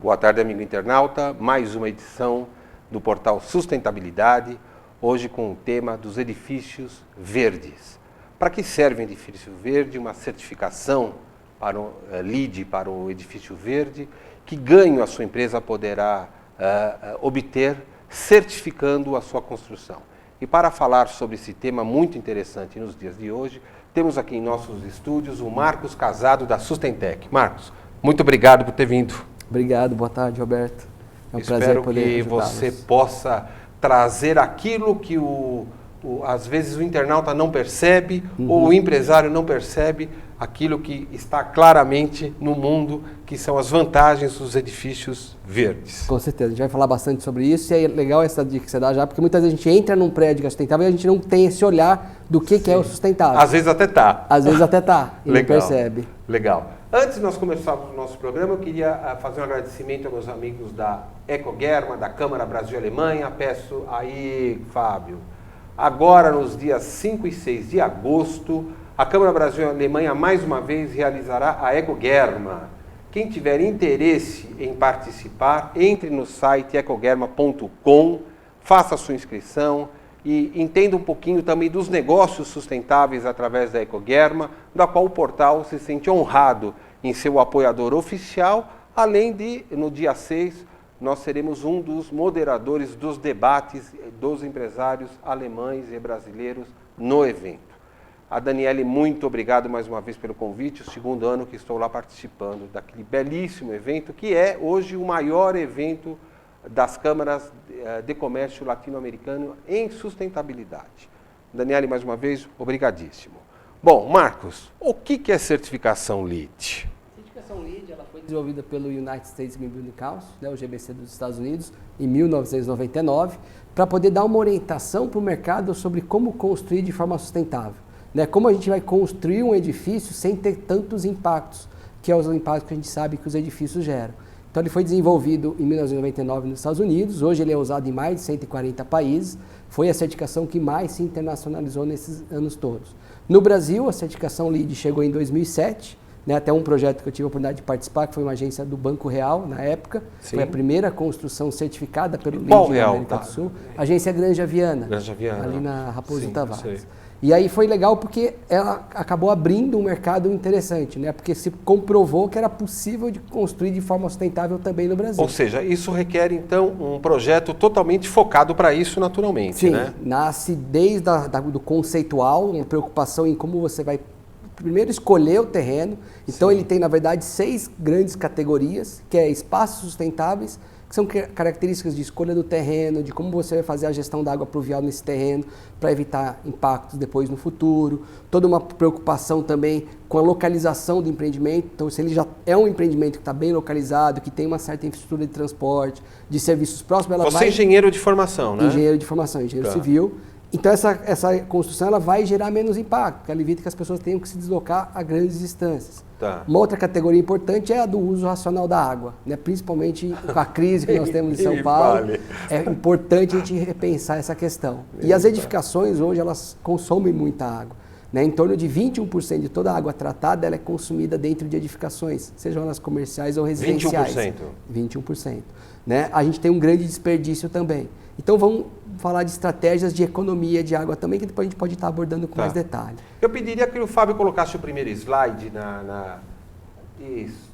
Boa tarde, amigo internauta. Mais uma edição do portal Sustentabilidade, hoje com o tema dos edifícios verdes. Para que serve um edifício verde? Uma certificação para o LEED para o edifício verde, que ganho a sua empresa poderá obter certificando a sua construção. E para falar sobre esse tema muito interessante nos dias de hoje, temos aqui em nossos estúdios o Marcos Casado da Sustentec. Marcos, muito obrigado por ter vindo. Obrigado, boa tarde, Roberto. É um Espero prazer poder que ajudá-los. você possa trazer aquilo que às vezes o internauta não percebe ou o empresário não percebe, aquilo que está claramente no mundo, que são as vantagens dos edifícios verdes. Com certeza, a gente vai falar bastante sobre isso e é legal essa dica que você dá já, porque muitas vezes a gente entra num prédio que é sustentável e a gente não tem esse olhar do que é o sustentável. Às vezes até está. Às vezes até está e não percebe. Legal. Antes de nós começarmos o nosso programa, eu queria fazer um agradecimento aos meus amigos da Ecogerma, da Câmara Brasil-Alemanha. Peço aí, Fábio, agora nos dias 5 e 6 de agosto, a Câmara Brasil-Alemanha mais uma vez realizará a Ecogerma. Quem tiver interesse em participar, entre no site ecogerma.com, faça a sua inscrição e entenda um pouquinho também dos negócios sustentáveis através da Ecogerma, da qual o portal se sente honrado em ser o apoiador oficial, além de, no dia 6, nós seremos um dos moderadores dos debates dos empresários alemães e brasileiros no evento. A Daniele, muito obrigado mais uma vez pelo convite, o segundo ano que estou lá participando daquele belíssimo evento, que é hoje o maior evento das câmaras de comércio latino-americano em sustentabilidade. Daniele, mais uma vez, obrigadíssimo. Bom, Marcos, o que é certificação LEED? A certificação LEED ela foi desenvolvida pelo United States Green Building Council, né, o GBC dos Estados Unidos, em 1999, para poder dar uma orientação para o mercado sobre como construir de forma sustentável. Né, como a gente vai construir um edifício sem ter tantos impactos, que é os impactos que a gente sabe que os edifícios geram. Então ele foi desenvolvido em 1999 nos Estados Unidos, hoje ele é usado em mais de 140 países, foi a certificação que mais se internacionalizou nesses anos todos. No Brasil, a certificação LEED chegou em 2007, né, até um projeto que eu tive a oportunidade de participar, que foi uma agência do Banco Real, na época. Sim. Foi a primeira construção certificada pelo LEED na América do Sul. A agência Granja Viana, ali na Raposo Tavares. E aí foi legal porque ela acabou abrindo um mercado interessante, né? Porque se comprovou que era possível de construir de forma sustentável também no Brasil. Ou seja, isso requer então um projeto totalmente focado para isso naturalmente, sim, né? Nasce desde do conceitual, uma preocupação em como você vai primeiro escolher o terreno. Então ele tem na verdade 6 grandes categorias, que é espaços sustentáveis, que são características de escolha do terreno, de como você vai fazer a gestão da água pluvial nesse terreno, para evitar impactos depois no futuro. Toda uma preocupação também com a localização do empreendimento. Então, se ele já é um empreendimento que está bem localizado, que tem uma certa infraestrutura de transporte, de serviços próximos, ela Você é engenheiro de formação, né? Engenheiro de formação, engenheiro civil. Então, essa construção ela vai gerar menos impacto, porque ela evita que as pessoas tenham que se deslocar a grandes distâncias. Uma outra categoria importante é a do uso racional da água, né? Principalmente com a crise que nós temos em São Paulo, é importante a gente repensar essa questão. E as edificações hoje elas consomem muita água, né? Em torno de 21% de toda a água tratada ela é consumida dentro de edificações, sejam elas comerciais ou residenciais. 21%. Né? A gente tem um grande desperdício também. Então vamos falar de estratégias de economia de água também, que depois a gente pode estar abordando com mais detalhe. Eu pediria que o Fábio colocasse o primeiro slide Isso.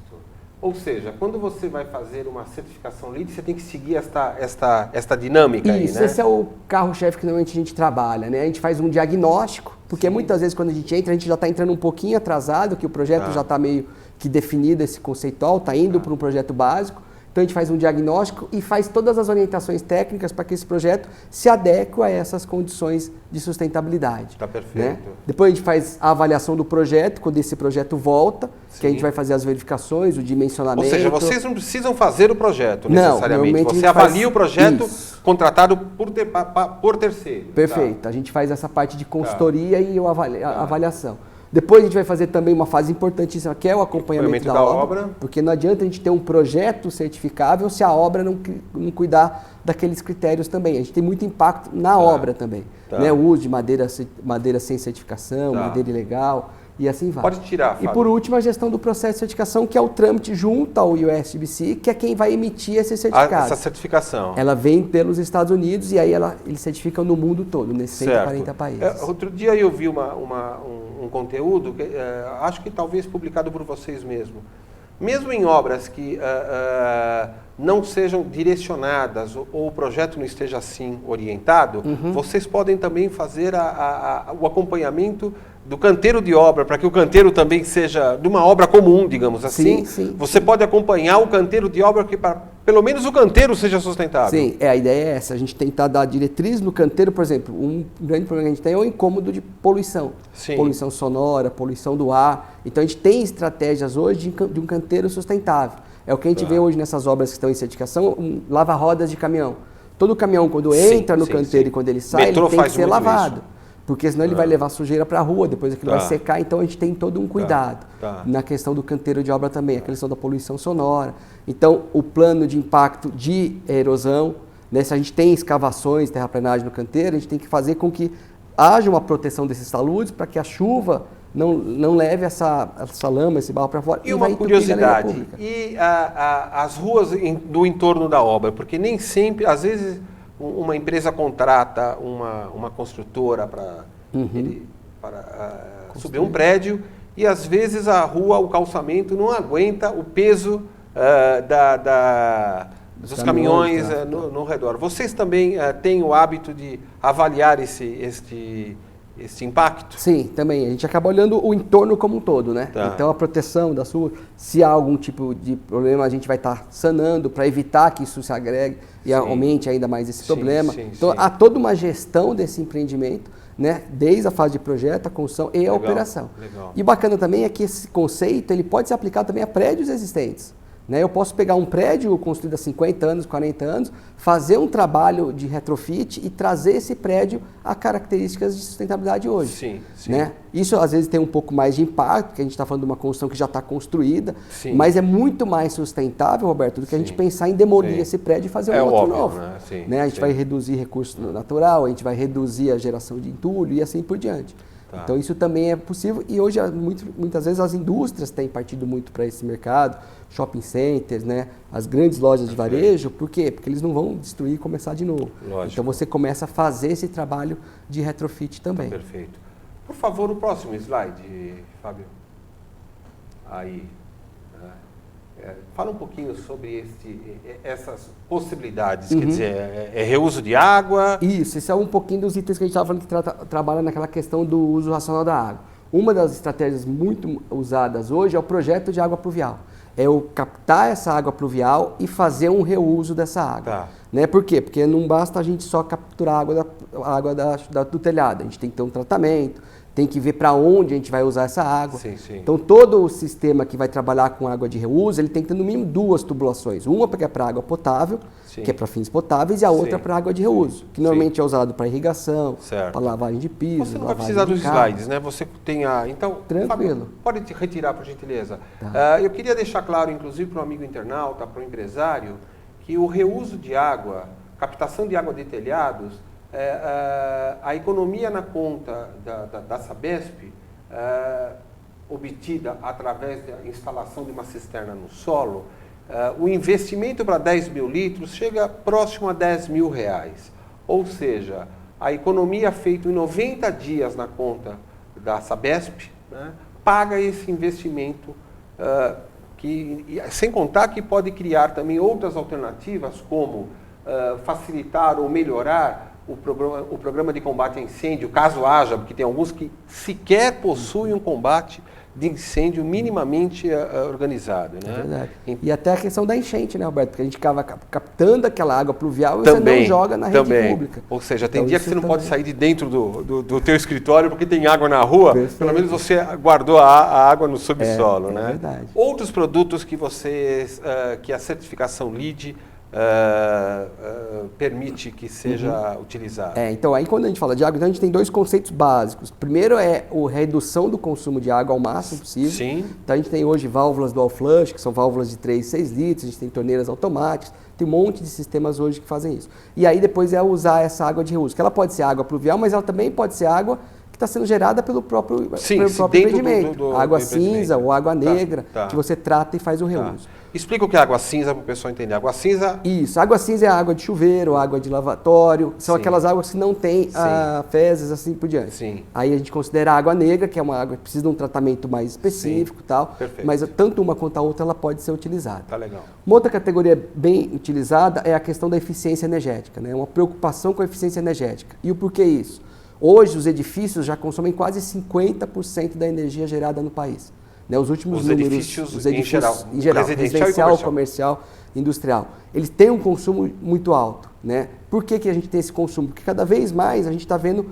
Ou seja, quando você vai fazer uma certificação LEED, você tem que seguir esta dinâmica aí, né? Esse é o carro-chefe que normalmente a gente trabalha, né? A gente faz um diagnóstico, porque muitas vezes quando a gente entra, a gente já está entrando um pouquinho atrasado, que o projeto já está meio que definido, esse conceitual, está indo para um projeto básico. Então a gente faz um diagnóstico e faz todas as orientações técnicas para que esse projeto se adeque a essas condições de sustentabilidade. Tá perfeito. Né? Depois a gente faz a avaliação do projeto, quando esse projeto volta, que a gente vai fazer as verificações, o dimensionamento. Ou seja, vocês não precisam fazer o projeto necessariamente. Você avalia o projeto contratado por terceiro. Perfeito. A gente faz essa parte de consultoria e a avaliação. Depois a gente vai fazer também uma fase importantíssima, que é o acompanhamento da obra, porque não adianta a gente ter um projeto certificável se a obra não cuidar daqueles critérios também. A gente tem muito impacto na obra também. Né? O uso de madeira sem certificação, madeira ilegal. e assim vai. Pode tirar, Fábio. E por último, a gestão do processo de certificação, que é o trâmite junto ao USGBC, que é quem vai emitir esse certificado. Essa certificação. Ela vem pelos Estados Unidos e aí eles certificam no mundo todo, nesses 140 países. Outro dia eu vi um conteúdo, acho que talvez publicado por vocês mesmos. Mesmo em obras que não sejam direcionadas ou o projeto não esteja assim orientado, vocês podem também fazer o acompanhamento do canteiro de obra, para que o canteiro também seja de uma obra comum, digamos assim. Sim. Você pode acompanhar o canteiro de obra que pelo menos o canteiro seja sustentável. Sim, a ideia é essa, a gente tentar dar diretriz no canteiro, por exemplo, um grande problema que a gente tem é o incômodo de poluição. Sim. Poluição sonora, poluição do ar. Então a gente tem estratégias hoje de um canteiro sustentável. É o que a gente vê hoje nessas obras que estão em certificação, lava-rodas de caminhão. Todo caminhão, quando entra no canteiro e quando ele sai, ele tem que ser lavado. Porque senão ele vai levar sujeira para a rua, depois aquilo vai secar, então a gente tem todo um cuidado na questão do canteiro de obra também, a questão da poluição sonora. Então, o plano de impacto de erosão, né, se a gente tem escavações, terraplenagem no canteiro, a gente tem que fazer com que haja uma proteção desses taludes para que a chuva não leve essa lama, esse barro para fora. E uma curiosidade, e as ruas do entorno da obra? Porque nem sempre, às vezes, uma empresa contrata uma construtora para subir um prédio e às vezes a rua, o calçamento não aguenta o peso dos caminhões no redor. Vocês também têm o hábito de avaliar esse impacto? Sim, também. A gente acaba olhando o entorno como um todo, né? Então a proteção da sua, se há algum tipo de problema, a gente vai estar sanando para evitar que isso se agregue e aumente ainda mais esse problema. Então há toda uma gestão desse empreendimento, né? Desde a fase de projeto, a construção e a operação. Legal. E o bacana também é que esse conceito ele pode ser aplicado também a prédios existentes. Né? Eu posso pegar um prédio construído há 50 anos, 40 anos, fazer um trabalho de retrofit e trazer esse prédio a características de sustentabilidade hoje. Sim. Né? Isso às vezes tem um pouco mais de impacto, porque a gente está falando de uma construção que já está construída, mas é muito mais sustentável, Roberto, do que a gente pensar em demolir esse prédio e fazer um outro novo. Né? A gente vai reduzir recurso natural, a gente vai reduzir a geração de entulho e assim por diante. Então isso também é possível e hoje muitas vezes as indústrias têm partido muito para esse mercado, shopping centers, né? As grandes lojas de varejo, por quê? Porque eles não vão destruir e começar de novo. Lógico. Então você começa a fazer esse trabalho de retrofit também. Perfeito. Por favor, o próximo slide, Fábio. Aí. Fala um pouquinho sobre essas possibilidades, quer dizer, reuso de água. Isso, esse é um pouquinho dos itens que a gente estava falando que trabalha naquela questão do uso racional da água. Uma das estratégias muito usadas hoje é o projeto de água pluvial. É o captar essa água pluvial e fazer um reuso dessa água. Né? Por quê? Porque não basta a gente só capturar a água do telhado, a gente tem que ter um tratamento, tem que ver para onde a gente vai usar essa água. Então, todo o sistema que vai trabalhar com água de reuso, ele tem que ter no mínimo 2 tubulações. Uma que é para água potável, que é para fins potáveis, e a outra para água de reuso, que normalmente é usado para irrigação, para lavagem de piso, Você não vai precisar dos slides, né? Você tem a... Então, tranquilo. Fábio, pode te retirar, por gentileza. Eu queria deixar claro, inclusive, para o amigo internauta, para o empresário, que o reuso de água, captação de água de telhados, a economia na conta da Sabesp, obtida através da instalação de uma cisterna no solo, o investimento para 10 mil litros chega próximo a 10 mil reais. Ou seja, a economia feita em 90 dias na conta da Sabesp, né, paga esse investimento, sem contar que pode criar também outras alternativas, como facilitar ou melhorar o programa de combate a incêndio, caso haja, porque tem alguns que sequer possuem um combate de incêndio minimamente organizado. Né? É verdade. E até a questão da enchente, né, Roberto? Porque a gente acaba captando aquela água pluvial e você não joga na rede pública. Ou seja, tem dia que você não pode sair de dentro do teu escritório porque tem água na rua, pelo menos você guardou a água no subsolo. Né? Verdade. Outros produtos que que a certificação LEED permite que seja utilizado. Então aí quando a gente fala de água, então a gente tem 2 conceitos básicos. Primeiro é a redução do consumo de água ao máximo possível. Sim. Então a gente tem hoje válvulas dual flush, que são válvulas de 3 e 6 litros, a gente tem torneiras automáticas, tem um monte de sistemas hoje que fazem isso. E aí depois é usar essa água de reuso, que ela pode ser água pluvial, mas ela também pode ser água que está sendo gerada pelo próprio, Sim, pelo próprio dentro empreendimento. Água do cinza ou água negra, tá. que você trata e faz o reuso. Explica o que é água cinza para o pessoal entender. Água cinza... Isso, água cinza é a água de chuveiro, água de lavatório, são aquelas águas que não têm fezes, assim por diante. Sim. Aí a gente considera a água negra, que é uma água que precisa de um tratamento mais específico e tal, Perfeito. mas tanto uma quanto a outra ela pode ser utilizada. Tá legal. Uma outra categoria bem utilizada é a questão da eficiência energética, né? Uma preocupação com a eficiência energética. E o porquê isso? Hoje os edifícios já consomem quase 50% da energia gerada no país. Né, os últimos números, edifícios em geral, residencial, comercial, industrial, eles têm um consumo muito alto. Né? Por que a gente tem esse consumo? Porque cada vez mais a gente está vendo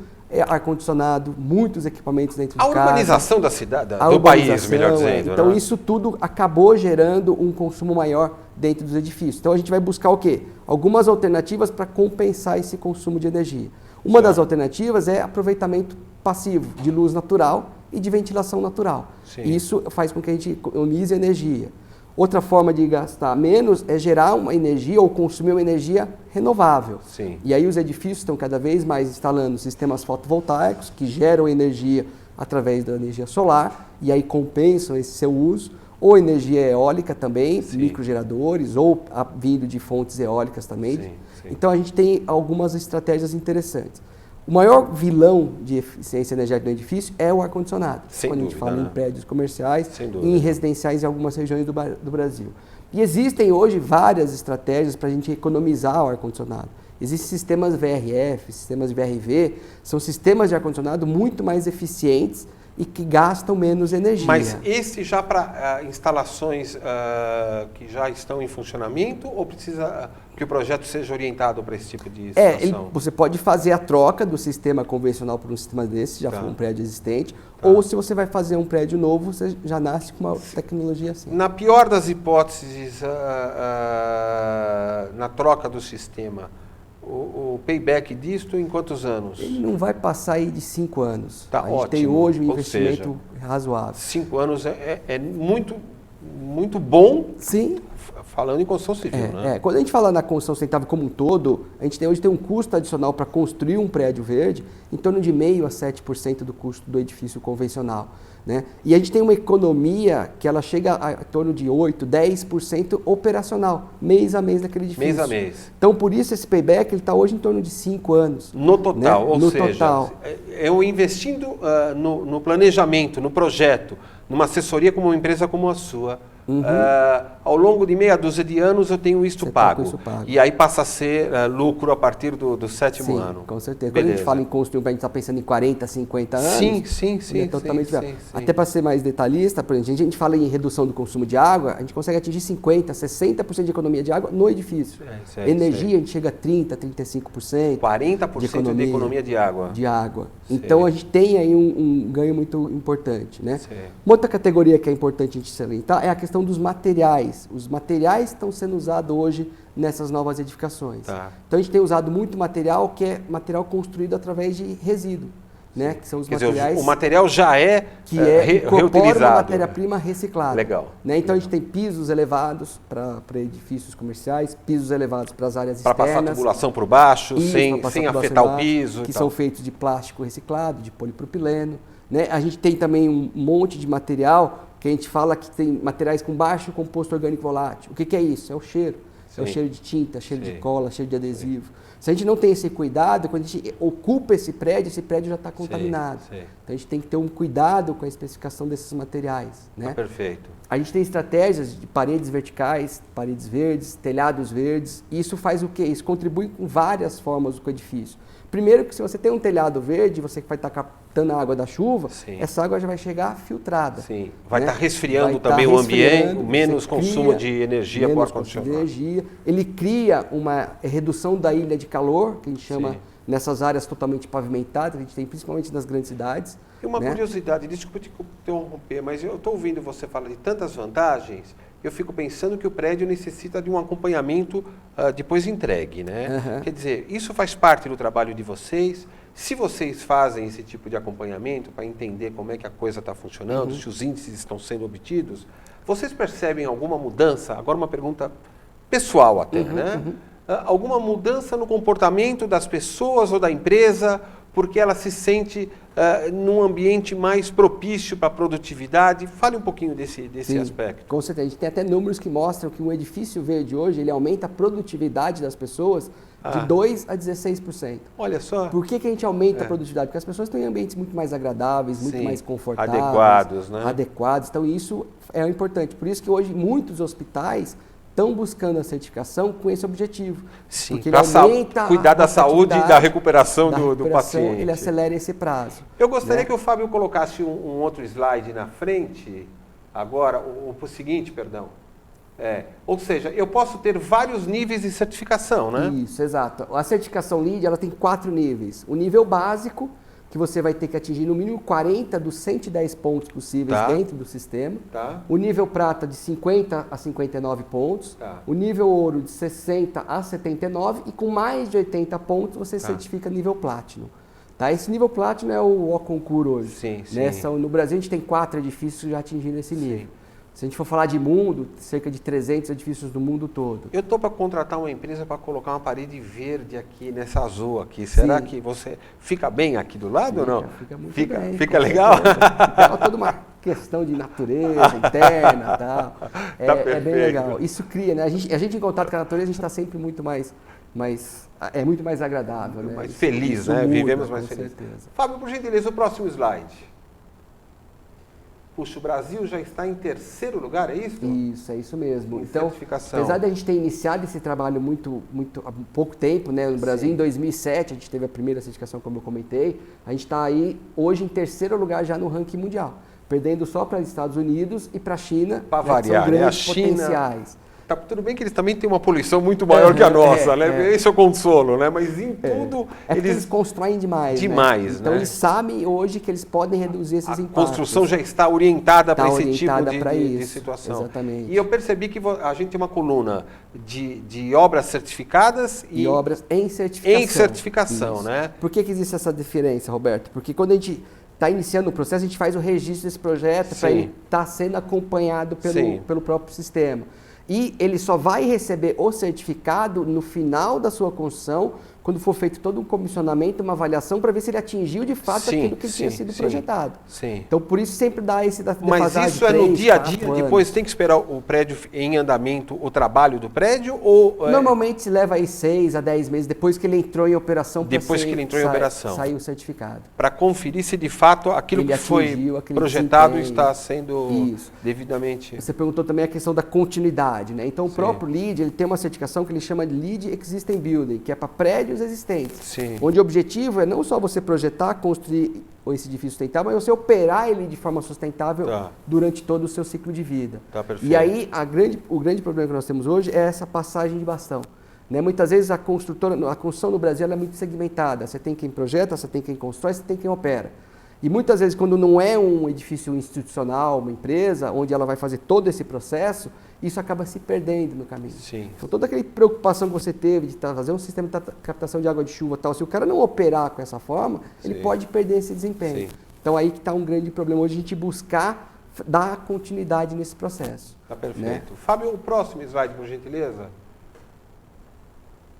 ar-condicionado, muitos equipamentos dentro de casa. A urbanização da cidade, do país, melhor dizendo. Então né? isso tudo acabou gerando um consumo maior dentro dos edifícios. Então a gente vai buscar o quê? Algumas alternativas para compensar esse consumo de energia. Uma das alternativas é aproveitamento passivo de luz natural e de ventilação natural. Sim. Isso faz com que a gente economize energia. Outra forma de gastar menos é gerar uma energia ou consumir uma energia renovável. Sim. E aí os edifícios estão cada vez mais instalando sistemas fotovoltaicos que geram energia através da energia solar e aí compensam esse seu uso. Ou energia eólica também, microgeradores, ou vindo de fontes eólicas também. Sim. Então a gente tem algumas estratégias interessantes. O maior vilão de eficiência energética do edifício é o ar-condicionado. Quando a gente fala em prédios comerciais e em residenciais em algumas regiões do Brasil. E existem hoje várias estratégias para a gente economizar o ar-condicionado. Existem sistemas VRF, sistemas VRV, são sistemas de ar-condicionado muito mais eficientes e que gastam menos energia. Mas esse já para instalações que já estão em funcionamento ou precisa que o projeto seja orientado para esse tipo de situação? Você pode fazer a troca do sistema convencional por um sistema desse, se já for um prédio existente, ou se você vai fazer um prédio novo, você já nasce com uma tecnologia assim. Na pior das hipóteses, na troca do sistema, o payback disto em quantos anos? Ele não vai passar aí de 5 anos. Tá, a gente ótimo. tem hoje um investimento razoável. 5 anos é muito, muito bom. Sim. Falando em construção civil, né? Quando a gente fala na construção sustentável como um todo, a gente hoje tem um custo adicional para construir um prédio verde em torno de 0,5% a 7% do custo do edifício convencional. Né? E a gente tem uma economia que ela chega a torno de 8%, 10% operacional, mês a mês daquele edifício. Mês a mês. Então, por isso, esse payback está hoje em torno de 5 anos. No total, né? ou seja, eu investindo no planejamento, no projeto, numa assessoria como uma empresa como a sua, ao longo de meia dúzia de anos eu tenho isto pago. E aí passa a ser lucro a partir do 7º ano. Com certeza. Beleza. Quando a gente fala em construir, a gente está pensando em 40, 50 anos. Sim. É totalmente Até para ser mais detalhista, por exemplo, a gente fala em redução do consumo de água, a gente consegue atingir 50%, 60% de economia de água no edifício. Energia, a gente chega a 30%, 35%. 40% de economia de água. Então a gente tem aí um ganho muito importante. Né? Uma outra categoria que é importante a gente salientar é a questão dos materiais. Os materiais estão sendo usados hoje nessas novas edificações. Então a gente tem usado muito material que é material construído através de resíduo. Né? Que são os materiais. Dizer, o material já é reutilizado. Uma matéria-prima reciclada. Legal. Né? Então a gente tem pisos elevados para edifícios comerciais, pisos elevados para as áreas externas. Para passar tubulação por baixo, sem afetar o piso. Que são feitos de plástico reciclado, de polipropileno. Né? A gente tem também um monte de material que a gente fala que tem materiais com baixo composto orgânico volátil. O que é isso? É o cheiro. É o cheiro de tinta, cheiro de cola, cheiro de adesivo. Se a gente não tem esse cuidado, quando a gente ocupa esse prédio já está contaminado. Então a gente tem que ter um cuidado com a especificação desses materiais. Né? Perfeito. A gente tem estratégias de paredes verticais, paredes verdes, telhados verdes. E isso faz o quê? Isso contribui com várias formas com o edifício. Primeiro que se você tem um telhado verde, você que vai estar captando a água da chuva, essa água já vai chegar filtrada. Vai estar resfriando também o ambiente, menos consumo de energia por ar-condicionado. Ele cria uma redução da ilha de calor, que a gente chama nessas áreas totalmente pavimentadas, a gente tem principalmente nas grandes cidades. Tem uma curiosidade, desculpa te interromper, mas eu estou ouvindo você falar de tantas vantagens, eu fico pensando que o prédio necessita de um acompanhamento depois entregue, né? Quer dizer, isso faz parte do trabalho de vocês. Se vocês fazem esse tipo de acompanhamento para entender como é que a coisa está funcionando, se os índices estão sendo obtidos, vocês percebem alguma mudança? Agora uma pergunta pessoal até, né? Alguma mudança no comportamento das pessoas ou da empresa porque ela se sente num ambiente mais propício para a produtividade. Fale um pouquinho desse aspecto. Com certeza. A gente tem até números que mostram que um edifício verde hoje, ele aumenta a produtividade das pessoas de 2% a 16%. Olha só. Por que a gente aumenta a produtividade? Porque as pessoas estão em ambientes muito mais agradáveis, muito mais confortáveis. Adequados, né? Adequados. Então isso é importante. Por isso que hoje muitos hospitais estão buscando a certificação com esse objetivo. Sim, para cuidar da saúde e da recuperação do paciente. Ele acelera esse prazo. Eu gostaria que o Fábio colocasse um outro slide na frente, agora, o seguinte, perdão. Ou seja, eu posso ter vários níveis de certificação, né? Isso, exato. A certificação LEED, ela tem 4 níveis. O nível básico, que você vai ter que atingir no mínimo 40 dos 110 pontos possíveis dentro do sistema. O nível prata de 50 a 59 pontos. O nível ouro de 60 a 79 e com mais de 80 pontos você certifica nível Platinum. Esse nível Platinum é o concurso hoje. Sim. No Brasil a gente tem 4 edifícios já atingindo esse nível. Se a gente for falar de mundo, cerca de 300 edifícios do mundo todo. Eu estou para contratar uma empresa para colocar uma parede verde aqui, nessa azul aqui. Será que você fica bem aqui do lado ou não? Fica muito bem. Fica legal? Fica toda uma questão de natureza interna e tal. É bem legal. Isso cria, né? A gente em contato com a natureza, a gente está sempre muito mais muito mais agradável. Muito mais feliz, né? Vivemos mais felizes. Fábio, por gentileza, o próximo slide. Puxa, o Brasil já está em 3º lugar, é isso? Isso, é isso mesmo. Então, apesar de a gente ter iniciado esse trabalho há pouco tempo, né, no Brasil, em 2007 a gente teve a primeira certificação, como eu comentei, a gente está aí hoje em 3º lugar já no ranking mundial, perdendo só para os Estados Unidos e para a China, para variar, que são grandes a China, potenciais. Tudo bem que eles também têm uma poluição muito maior que a nossa, né? Esse é o consolo, né? Mas em tudo... eles constroem demais. Demais, né? Então eles sabem hoje que eles podem reduzir esses impactos. A construção já está orientada para esse tipo de situação. Exatamente. E eu percebi que a gente tem uma coluna de obras certificadas e obras em certificação. Em certificação, né? Por que existe essa diferença, Roberto? Porque quando a gente está iniciando o processo, a gente faz o registro desse projeto para ele estar sendo acompanhado pelo próprio sistema. E ele só vai receber o certificado no final da sua construção, quando for feito todo um comissionamento, uma avaliação, para ver se ele atingiu de fato aquilo que tinha sido projetado. Então, por isso sempre dá esse defasagem. Mas isso é no dia a dia, depois tem que esperar o prédio em andamento, o trabalho do prédio? Normalmente se leva aí 6 a 10 meses depois que ele entrou em operação. Depois que ele entrou em operação. Saiu o certificado. Para conferir se de fato aquilo que foi projetado está sendo devidamente... Você perguntou também a questão da continuidade, né? Então o próprio LEED, ele tem uma certificação que ele chama de LEED Existing Building, que é para prédios existentes, onde o objetivo é não só você projetar, construir esse edifício sustentável, mas você operar ele de forma sustentável durante todo o seu ciclo de vida. E aí o grande problema que nós temos hoje é essa passagem de bastão. Né? Muitas vezes a construção no Brasil é muito segmentada. Você tem quem projeta, você tem quem constrói, você tem quem opera. E muitas vezes, quando não é um edifício institucional, uma empresa, onde ela vai fazer todo esse processo, isso acaba se perdendo no caminho. Então, toda aquela preocupação que você teve de fazer um sistema de captação de água de chuva, tal, se o cara não operar com essa forma, ele pode perder esse desempenho. Então, aí que está um grande problema hoje, a gente buscar dar continuidade nesse processo. Tá perfeito. Né? Fábio, o próximo slide, por gentileza.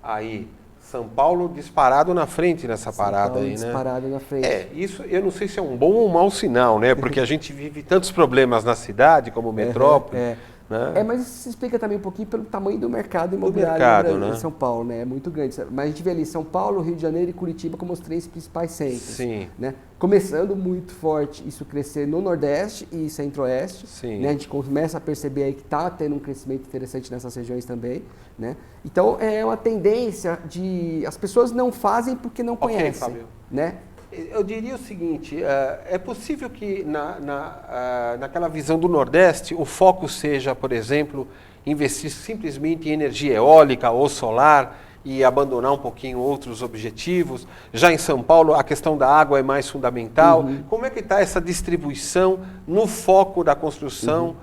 Aí. São Paulo disparado na frente nessa parada aí, né? Disparado na frente. Isso eu não sei se é um bom ou um mau sinal, né? Porque a gente vive tantos problemas na cidade, como metrópole. Né? Mas isso se explica também um pouquinho pelo tamanho do mercado imobiliário né? em São Paulo, né? É muito grande. Mas a gente vê ali São Paulo, Rio de Janeiro e Curitiba como os 3 principais centros. Né? Começando muito forte isso crescer no Nordeste e Centro-Oeste. Né? A gente começa a perceber aí que está tendo um crescimento interessante nessas regiões também. Né? Então é uma tendência de... As pessoas não fazem porque não conhecem. Fábio. Né? Eu diria o seguinte, é possível que naquela visão do Nordeste o foco seja, por exemplo, investir simplesmente em energia eólica ou solar e abandonar um pouquinho outros objetivos. Já em São Paulo a questão da água é mais fundamental. Como é que está essa distribuição no foco da construção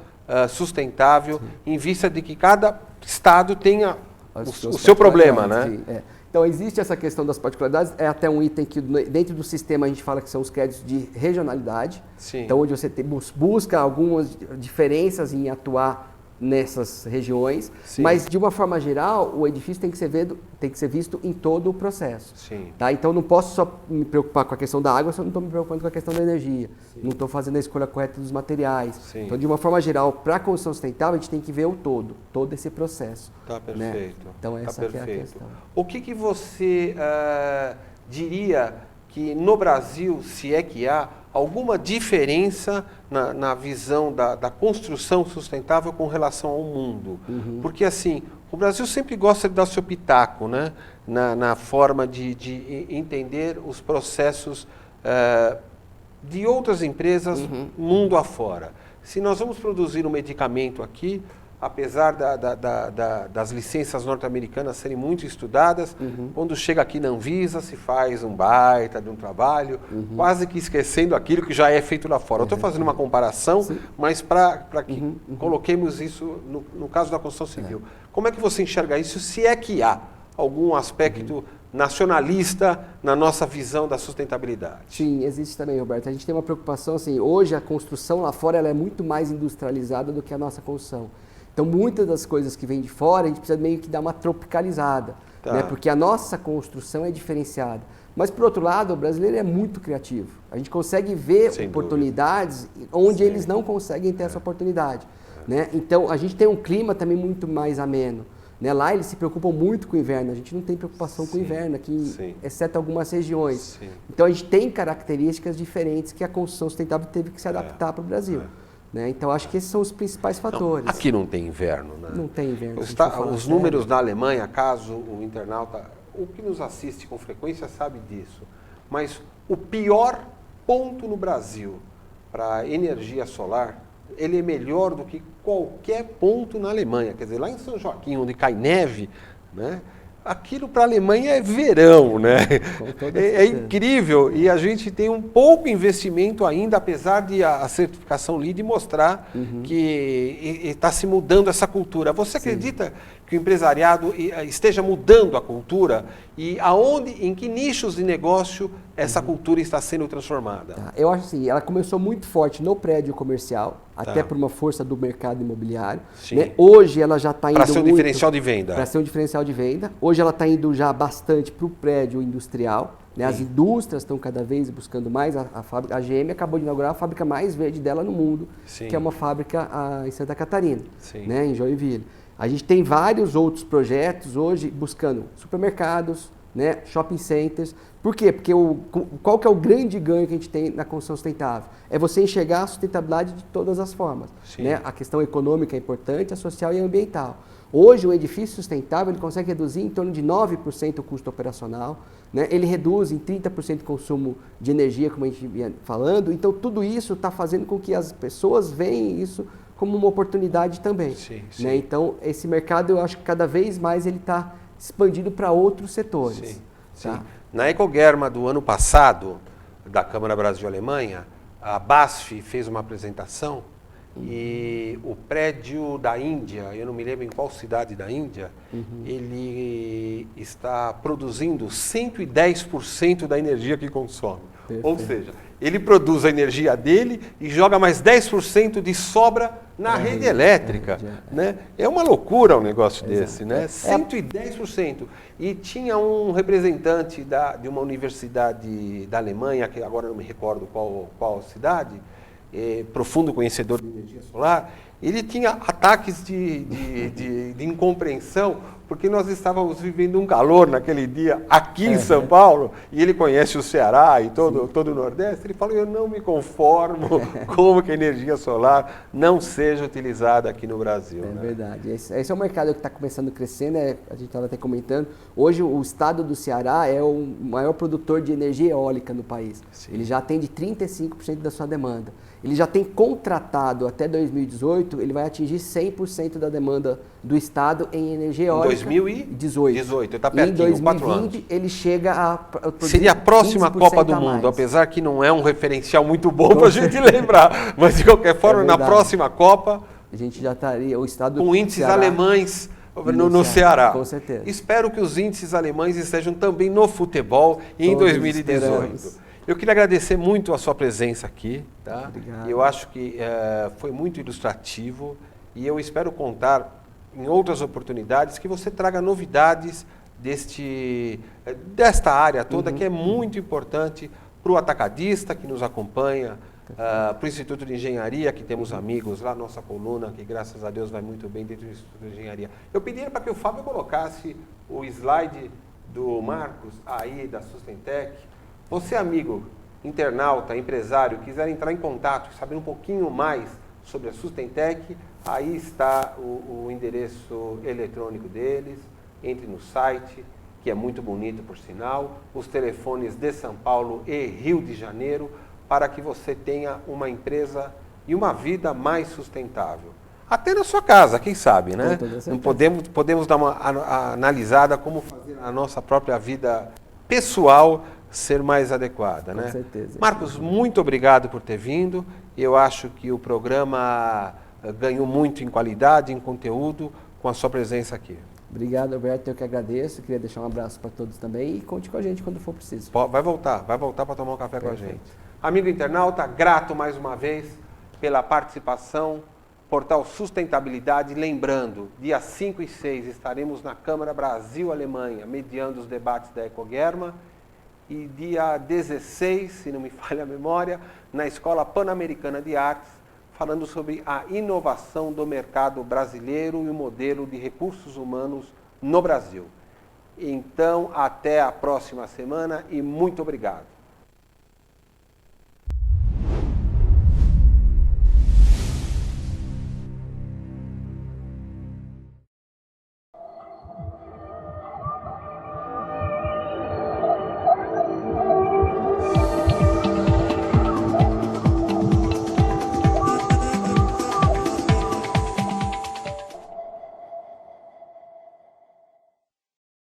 sustentável, em vista de que cada estado tenha o seu problema, né? Então, existe essa questão das particularidades, é até um item que dentro do sistema a gente fala que são os créditos de regionalidade. Então, onde você busca algumas diferenças em atuar nessas regiões, mas de uma forma geral, o edifício tem que ser tem que ser visto em todo o processo. Sim. Tá? Então, não posso só me preocupar com a questão da água se eu não estou me preocupando com a questão da energia. Sim. Não estou fazendo a escolha correta dos materiais. Sim. Então, de uma forma geral, para a construção sustentável, a gente tem que ver o todo esse processo. Tá perfeito. Né? Então, essa tá é a questão. O que você diria que no Brasil, se é que há, alguma diferença na visão da construção sustentável com relação ao mundo? Porque, assim, o Brasil sempre gosta de dar seu pitaco, né? Na forma de entender os processos de outras empresas mundo afora. Se nós vamos produzir um medicamento aqui, apesar das licenças norte-americanas serem muito estudadas, quando chega aqui na Anvisa se faz um baita de um trabalho, quase que esquecendo aquilo que já é feito lá fora. Eu estou fazendo uma comparação, mas para que coloquemos isso no caso da construção civil. Como é que você enxerga isso, se é que há algum aspecto nacionalista na nossa visão da sustentabilidade? Sim, existe também, Roberto. A gente tem uma preocupação, assim, hoje a construção lá fora ela é muito mais industrializada do que a nossa construção. Então, muitas das coisas que vêm de fora, a gente precisa meio que dar uma tropicalizada, né? Porque a nossa construção é diferenciada. Mas, por outro lado, o brasileiro é muito criativo. A gente consegue ver oportunidades onde eles não conseguem ter essa oportunidade. Né? Então, a gente tem um clima também muito mais ameno. Né? Lá eles se preocupam muito com o inverno, a gente não tem preocupação com o inverno aqui, exceto algumas regiões. Então, a gente tem características diferentes que a construção sustentável teve que se adaptar para o Brasil. Né? Então, acho que esses são os principais fatores. Não, aqui não tem inverno, né? Não tem inverno. Os números na Alemanha, caso o internauta, o que nos assiste com frequência sabe disso, mas o pior ponto no Brasil para energia solar, ele é melhor do que qualquer ponto na Alemanha. Quer dizer, lá em São Joaquim, onde cai neve, né? Aquilo para a Alemanha é verão, né? É incrível, e a gente tem um pouco investimento ainda, apesar de a certificação LEED mostrar que está se mudando essa cultura. Você acredita que o empresariado esteja mudando a cultura e em que nichos de negócio essa cultura está sendo transformada? Eu acho assim, ela começou muito forte no prédio comercial, até por uma força do mercado imobiliário. Né? Hoje ela já está indo para ser um diferencial de venda. Para ser um diferencial de venda. Hoje ela está indo já bastante para o prédio industrial. Né? As indústrias estão cada vez buscando mais. A GM acabou de inaugurar a fábrica mais verde dela no mundo, que é uma fábrica em Santa Catarina, né? Em Joinville. A gente tem vários outros projetos hoje buscando supermercados, né? Shopping centers. Por quê? Porque qual que é o grande ganho que a gente tem na construção sustentável? É você enxergar a sustentabilidade de todas as formas. Né? A questão econômica é importante, a social e a ambiental. Hoje, o edifício sustentável ele consegue reduzir em torno de 9% o custo operacional, né? Ele reduz em 30% o consumo de energia, como a gente vinha falando. Então, tudo isso está fazendo com que as pessoas veem isso como uma oportunidade também. Né? Então, esse mercado, eu acho que cada vez mais ele está expandido para outros setores. Tá? Na Ecogerma do ano passado, da Câmara Brasil-Alemanha, a BASF fez uma apresentação e o prédio da Índia, eu não me lembro em qual cidade da Índia, ele está produzindo 110% da energia que consome. Perfeito. Ou seja, ele produz a energia dele e joga mais 10% de sobra na rede elétrica. Né? É uma loucura um negócio desse, né? 110%. E tinha um representante de uma universidade da Alemanha, que agora não me recordo qual cidade, profundo conhecedor de energia solar, ele tinha ataques de incompreensão, porque nós estávamos vivendo um calor naquele dia aqui em São Paulo, e ele conhece o Ceará e todo o Nordeste, ele falou, eu não me conformo como que a energia solar não seja utilizada aqui no Brasil. É verdade. Esse é um mercado que está começando a crescer, né? A gente estava até comentando. Hoje o estado do Ceará é o maior produtor de energia eólica no país. Ele já atende 35% da sua demanda. Ele já tem contratado até 2018, ele vai atingir 100% da demanda do Estado em energia eólica. Em 2018, está pertinho, em 2020 ele chega a produzir. Seria a próxima Copa do Mundo, apesar que não é um referencial muito bom para a gente lembrar, mas de qualquer forma, na próxima Copa, a gente já estaria, o Estado com índices alemães no Ceará. Com certeza. Espero que os índices alemães estejam também no futebol em 2018. Eu queria agradecer muito a sua presença aqui, tá? Obrigado. Eu acho que foi muito ilustrativo e eu espero contar em outras oportunidades que você traga novidades desta área toda, que é muito importante para o atacadista que nos acompanha, para o Instituto de Engenharia, que temos amigos lá, nossa coluna, que graças a Deus vai muito bem dentro do Instituto de Engenharia. Eu pediria para que o Fábio colocasse o slide do Marcos aí, da Sustentec. Você, amigo, internauta, empresário, quiser entrar em contato e saber um pouquinho mais sobre a Sustentec, aí está o endereço eletrônico deles. Entre no site, que é muito bonito por sinal, os telefones de São Paulo e Rio de Janeiro, para que você tenha uma empresa e uma vida mais sustentável. Até na sua casa, quem sabe, né? Não podemos dar uma analisada como fazer a nossa própria vida pessoal ser mais adequada, né? Com certeza. Marcos, muito obrigado por ter vindo. Eu acho que o programa ganhou muito em qualidade, em conteúdo, com a sua presença aqui. Obrigado, Alberto, eu que agradeço. Queria deixar um abraço para todos também e conte com a gente quando for preciso. Vai voltar para tomar um café com a gente. Amigo internauta, grato mais uma vez pela participação. Portal Sustentabilidade, lembrando, dia 5 e 6 estaremos na Câmara Brasil-Alemanha, mediando os debates da Ecogerma, e dia 16, se não me falha a memória, na Escola Pan-Americana de Artes, falando sobre a inovação do mercado brasileiro e o modelo de recursos humanos no Brasil. Então, até a próxima semana e muito obrigado.